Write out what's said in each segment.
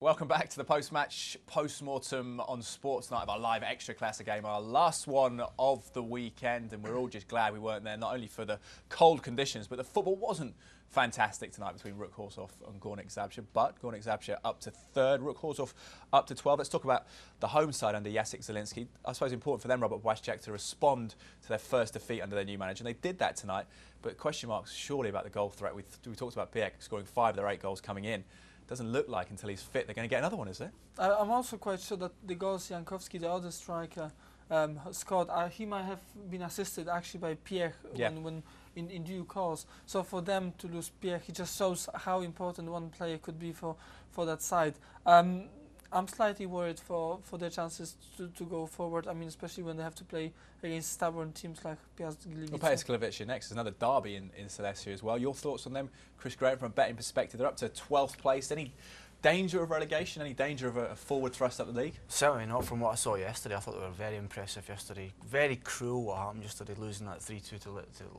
Welcome back to the post-match post-mortem on Sports Night of our live Ekstraklasa game, our last one of the weekend, and we're all just glad we weren't there, not only for the cold conditions, but the football wasn't fantastic tonight between Ruch, Chorzow and Gornik, Zabrze, but Gornik, Zabrze up to third, Ruch, Chorzow up to 12. Let's talk about the home side under Jacek Zielinski. I suppose important for them, Robert Błaszczak, to respond to their first defeat under their new manager, and they did that tonight, but question marks surely about the goal threat. We talked about Payne scoring 5 of their 8 goals coming in. Doesn't look like until he's fit they're going to get another one, is it? I'm also quite sure that the goals Jankowski, the other striker, scored, he might have been assisted actually by Payne when in due course. So for them to lose Payne, it just shows how important one player could be for that side. I'm slightly worried for their chances to go forward. I mean, especially when they have to play against stubborn teams like Piast Gliwice. Well, Payne next. There's another derby in Silesia as well. Your thoughts on them, Chris Graham, from a betting perspective? They're up to 12th place. Any danger of relegation? Any danger of a forward thrust up the league? Certainly not. From what I saw yesterday, I thought they were very impressive yesterday. Very cruel what happened yesterday, losing that 3-2 to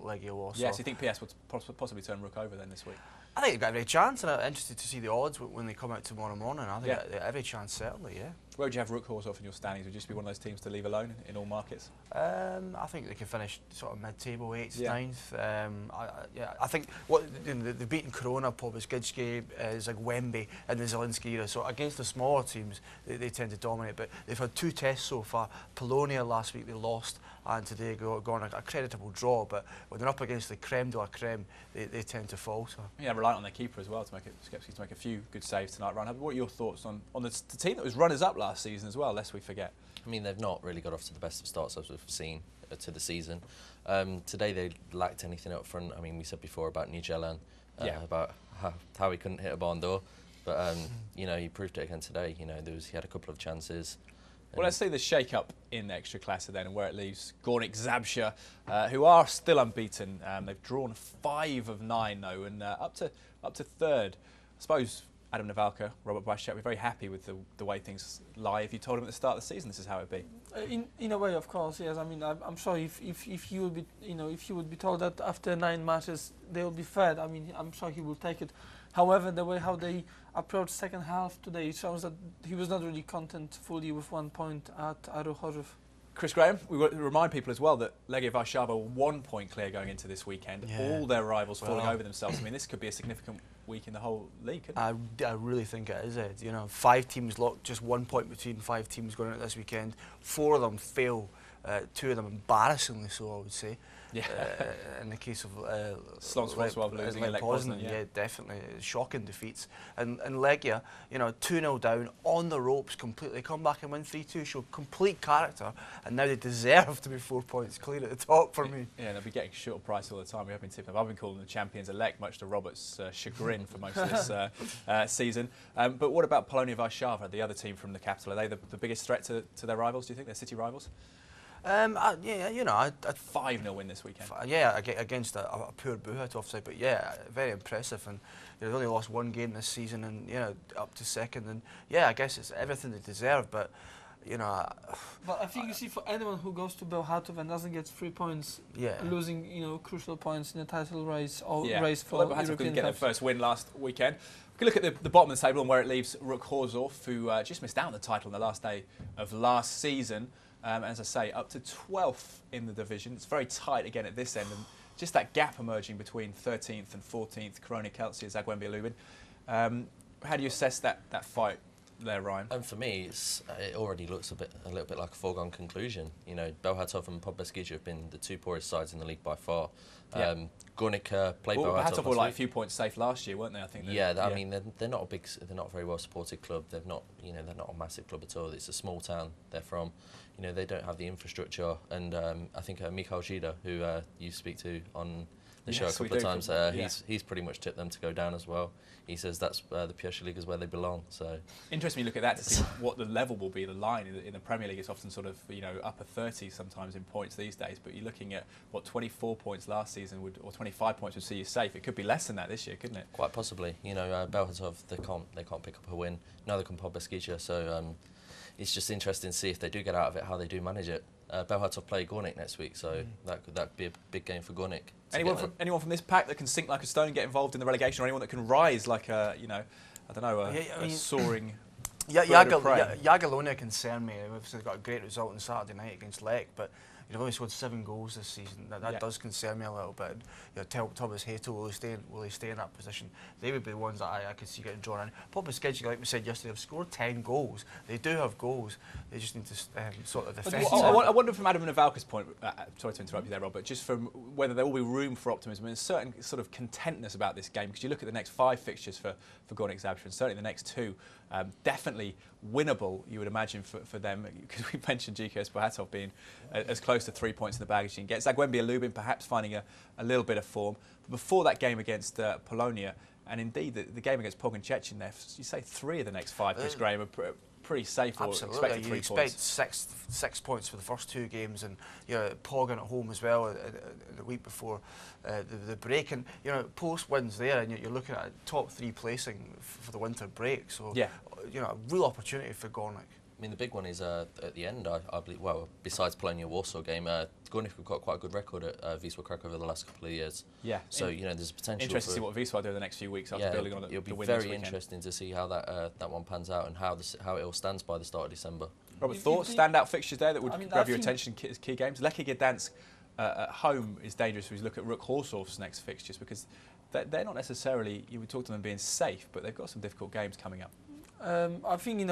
Legia Warsaw. Yes, you think PS would possibly turn Ruch over then this week? I think they've got every chance, and I'm interested to see the odds when they come out tomorrow morning. I think every chance, certainly, yeah. Where would you have Ruch, Chorzow in your standings? Would you just be one of those teams to leave alone in all markets? I think they can finish sort of mid-table, 8th, 9th. I think they've beaten Corona, Pobeskidski, Zagłębie, and the Zielinski era. So against the smaller teams, they tend to dominate. But they've had 2 tests so far. Polonia last week they lost, and today gone a creditable draw. But when they're up against the creme de la creme, they tend to falter. Yeah, reliant on their keeper as well to make a few good saves tonight. Ryan, what are your thoughts on the team that was runners-up last season as well, lest we forget? I mean, they've not really got off to the best of starts as we've seen to the season. Today they lacked anything up front. I mean, we said before about Nigel about how he couldn't hit a barn door, but you know, he proved it again today. You know, he had a couple of chances. Well, let's see the shake-up in Ekstraklasa then and where it leaves Gornik, Zabrze, who are still unbeaten. They've drawn 5 of 9 though, and up to third. I suppose Adam Nawalka, Robert Błaszczak, we're very happy with the way things lie. If you told him at the start of the season this is how it'd be, in a way, of course, yes. I mean, I'm sure if he would be, if he would be told that after 9 matches they will be third, I mean, I'm sure he will take it. However, the way how they approached second half today shows that he was not really content fully with 1 point at Chorzow. Chris Graham, we remind people as well that Legia Warszawa were 1 point clear going into this weekend. Yeah. All their rivals falling over themselves. I mean, this could be a significant week in the whole league, couldn't it? I really think it is, Ed. You know, 5 teams locked, just 1 point between 5 teams going out this weekend. 4 of them fail, 2 of them embarrassingly so, I would say. Yeah. In the case of losing like Poznan, yeah, definitely shocking defeats. And Legia, you know, 2-0 down on the ropes completely, come back and win 3-2, show complete character, and now they deserve to be 4 points clear at the top for me. Yeah, they'll be getting short price all the time. We have been tipping them. I've been calling them the champions-elect, much to Robert's chagrin for most of this season. But what about Polish Ekstraklasa, the other team from the capital? Are they the biggest threat to their rivals? Do you think they're city rivals? Yeah, you know, a 5-0 win this weekend. Yeah, against a poor Bucharest offside, but yeah, very impressive. And they've only lost 1 game this season, and you know, up to second. And yeah, I guess it's everything they deserve. But you know, but I think you see, for anyone who goes to Bełchatów and doesn't get 3 points, losing crucial points in the title race or race for European couldn't get their first win last weekend. We can look at the bottom of the table and where it leaves Ruch, Chorzow, who just missed out on the title on the last day of last season. As I say, up to 12th in the division. It's very tight again at this end, and just that gap emerging between 13th and 14th, Korona Kielce, Zagłębie Lubin. How do you assess that fight there, Ryan? And for me, it already looks a little bit like a foregone conclusion. You know, Bełchatów and Pobeskidzi have been the 2 poorest sides in the league by far. Gornik played Bełchatów. were like a few points safe last year, weren't they? I think. I mean, they're not a very well supported club. They're not a massive club at all. It's a small town they're from. You know, they don't have the infrastructure, and I think Michał Żyda, who you speak to on the show a couple of times, he's pretty much tipped them to go down as well. He says that's the Pierwsza Liga is where they belong. So interesting, you look at that to see what the level will be. The line in the Premier League is often sort of upper 30s sometimes in points these days. But you're looking at what 24 points last season or 25 points would see you safe. It could be less than that this year, couldn't it? Quite possibly. You know, Bełchatów they can't pick up a win. Neither can Pobeskidzi. So it's just interesting to see if they do get out of it, how they do manage it. Bełchatów play Gornik next week, so that could be a big game for Gornik. Anyone from this pack that can sink like a stone, get involved in the relegation, or anyone that can rise like a, I don't know, a soaring Jagiellonia concern me. They've got a great result on Saturday night against Lech, but they've only scored 7 goals this season. That does concern me a little bit. Thomas Hato, will he stay in that position? They would be the ones that I could see getting drawn in. Polish, like we said yesterday, have scored 10 goals. They do have goals. They just need to sort of defend. I wonder from Adam Navalka's point, sorry to interrupt you there, Rob, but just from whether there will be room for optimism and a certain sort of contentness about this game, because you look at the next 5 fixtures for Gornik Zabrze, and certainly the next 2, definitely winnable, you would imagine, for them, because we mentioned GK Espohatov being as close to 3 points in the bag as you can get. Zagłębie Lubin perhaps finding a little bit of form. But before that game against Polonia, and indeed the game against Pogoń Szczecin there, you say 3 of the next 5, Chris Graham, are pretty safe, or expected 3 points. You expect 6 points for the first 2 games, and Pogoń at home as well the week before the break, and post wins there, and you're looking at a top 3 placing for the winter break. So a real opportunity for Gornik. I mean, the big one is at the end, I believe, well, besides Polonia-Warsaw game, Gornik have got quite a good record at Wisła Krakow over the last couple of years. Yeah. So, there's potential. Interesting to see what Wisła do in the next few weeks after building on the win this weekend. It'll be very interesting to see how that one pans out and how it all stands by the start of December. Robert, thoughts, standout fixtures there that would grab your attention as key games? Lech Gdansk at home is dangerous as we look at Ruch Chorzow's next fixtures, because they're not necessarily, you would talk to them being safe, but they've got some difficult games coming up. I think in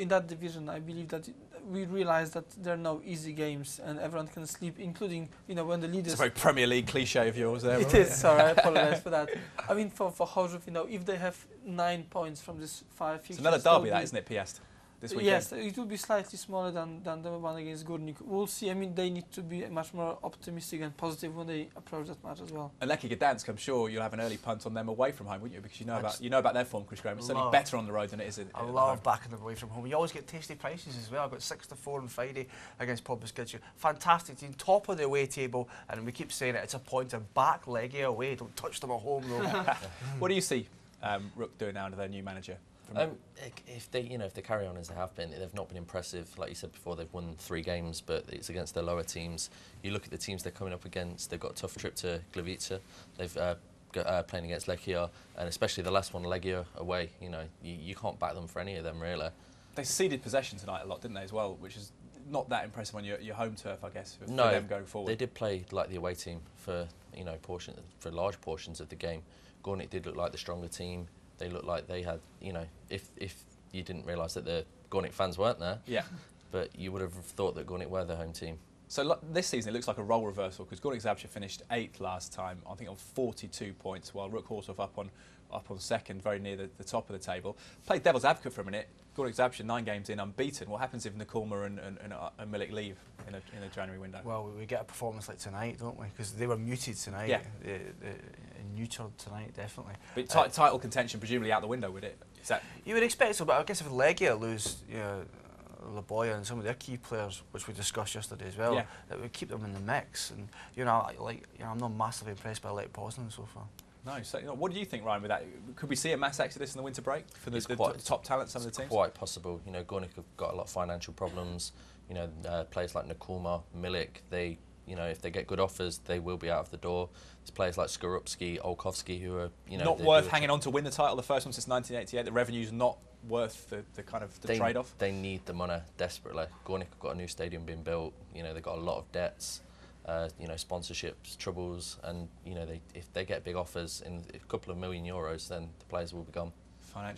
that division, I believe that we realize that there are no easy games and everyone can sleep, including when the leaders. It's a very Premier League cliche of yours there. It is. Sorry, I apologise for that. I mean, for Chorzów, if they have 9 points from this 5 fixtures, it's another derby, that, isn't it, Piast? This weekend. Yes, it will be slightly smaller than the one against Gornik. We'll see. I mean, they need to be much more optimistic and positive when they approach that match as well. And Lech Gdansk, I'm sure you'll have an early punt on them away from home, wouldn't you? Because you know about their form, Chris Graham. It's certainly better on the road than it is at home. I love backing them away from home. You always get tasty prices as well. I got 6-4 on Friday against Polish. Fantastic team, top of the away table, and we keep saying it. It's a point to back Legia away. Don't touch them at home though. What do you see Ruch doing now under their new manager? If they carry on as they have been, they've not been impressive. Like you said before, they've won 3 games, but it's against the lower teams. You look at the teams they're coming up against. They've got a tough trip to Gliwice. They've playing against Lechia, and especially the last one, Legia away. You can't back them for any of them really. They ceded possession tonight a lot, didn't they, as well, which is not that impressive on your home turf, I guess, for them going forward. They did play like the away team for for large portions of the game. Gornik did look like the stronger team. They looked like they had, if you didn't realise that the Gornik fans weren't there, but you would have thought that Gornik were the home team. So this season it looks like a role reversal, because Gornik Zabrze finished 8th last time, I think on 42 points, while Ruch Chorzów up on 2nd, very near the top of the table. Played devil's advocate for a minute. Gornik Zabrze 9 games in, unbeaten. What happens if Nakulma and Milik leave in a January window? Well, we get a performance like tonight, don't we? Because they were muted tonight. Yeah. Neutered tonight, definitely. But title contention presumably out the window, would it? Is that? You would expect so, but I guess if Legia lose, Leroy and some of their key players, which we discussed yesterday as well, it would keep them in the mix. And I'm not massively impressed by Lech Poznan so far. No, so, what do you think, Ryan, with that? Could we see a mass exodus in the winter break for the top talent, some of the teams? It's quite possible. Gornik have got a lot of financial problems. Players like Nakulma, Milik, if they get good offers, they will be out of the door. There's players like Skorupski, Olkowski, who are not worth hanging on to win the title, the first one since 1988. The revenue's not worth the kind of the trade-off. They need the money desperately. Gornik have got a new stadium being built. They've got a lot of debts. Sponsorships, troubles, and if they get big offers in a couple of €1 million, then the players will be gone. Financial